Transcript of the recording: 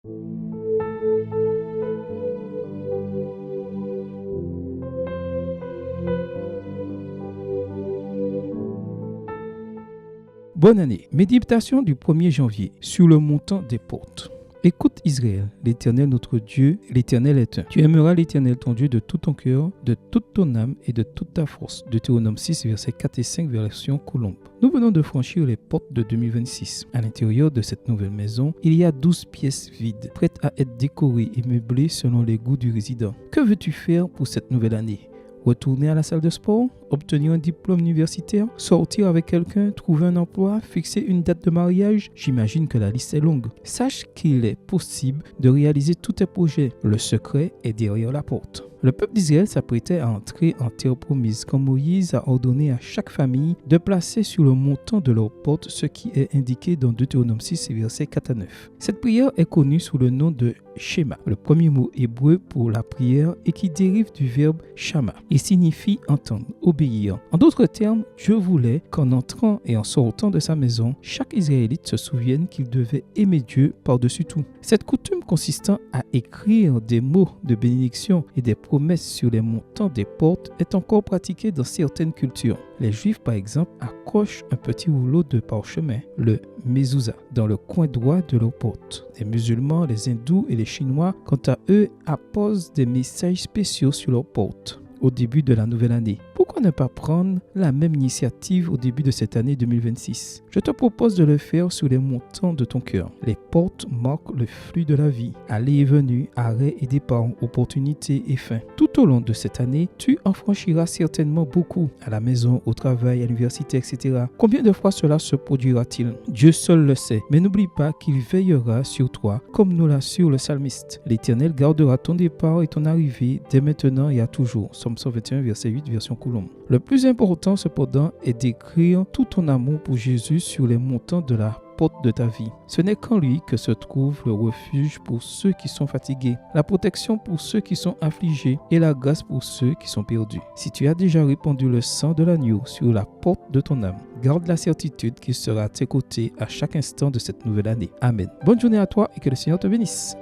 Bonne année. Méditation du 1er janvier sur le montant des portes. Écoute Israël, l'Éternel notre Dieu, l'Éternel est un. Tu aimeras l'Éternel ton Dieu de tout ton cœur, de toute ton âme et de toute ta force. Deutéronome 6, versets 4 et 5, version Colombe. Nous venons de franchir les portes de 2026. À l'intérieur de cette nouvelle maison, il y a 12 pièces vides, prêtes à être décorées et meublées selon les goûts du résident. Que veux-tu faire pour cette nouvelle année ? Retourner à la salle de sport, obtenir un diplôme universitaire, sortir avec quelqu'un, trouver un emploi, fixer une date de mariage, j'imagine que la liste est longue. Sache qu'il est possible de réaliser tous tes projets. Le secret est derrière la porte. Le peuple d'Israël s'apprêtait à entrer en terre promise quand Moïse a ordonné à chaque famille de placer sur le montant de leur porte ce qui est indiqué dans Deutéronome 6, versets 4 à 9. Cette prière est connue sous le nom de Shema, le premier mot hébreu pour la prière et qui dérive du verbe shama. Il signifie entendre, obéir. En d'autres termes, Dieu voulait qu'en entrant et en sortant de sa maison, chaque Israélite se souvienne qu'il devait aimer Dieu par-dessus tout. Cette coutume consistant à écrire des mots de bénédiction et des promesses sur les montants des portes est encore pratiquée dans certaines cultures. Les Juifs, par exemple, accrochent un petit rouleau de parchemin, le mezouza, dans le coin droit de leur porte. Les musulmans, les hindous et les chinois, quant à eux, apposent des messages spéciaux sur leur porte au début de la nouvelle année. Pourquoi ne pas prendre la même initiative au début de cette année 2026 ? Je te propose de le faire sur les montants de ton cœur. Les portes marquent le flux de la vie, aller et venue, arrêt et départ, opportunité et fin. Tout au long de cette année, tu en franchiras certainement beaucoup, à la maison, au travail, à l'université, etc. Combien de fois cela se produira-t-il ? Dieu seul le sait, mais n'oublie pas qu'il veillera sur toi, comme nous l'assure le psalmiste. L'Éternel gardera ton départ et ton arrivée dès maintenant et à toujours. Psaume 121, verset 8, version Colombe. Le plus important cependant est d'écrire tout ton amour pour Jésus sur les montants de la porte de ta vie. Ce n'est qu'en lui que se trouve le refuge pour ceux qui sont fatigués, la protection pour ceux qui sont affligés et la grâce pour ceux qui sont perdus. Si tu as déjà répandu le sang de l'agneau sur la porte de ton âme, garde la certitude qu'il sera à tes côtés à chaque instant de cette nouvelle année. Amen. Bonne journée à toi et que le Seigneur te bénisse.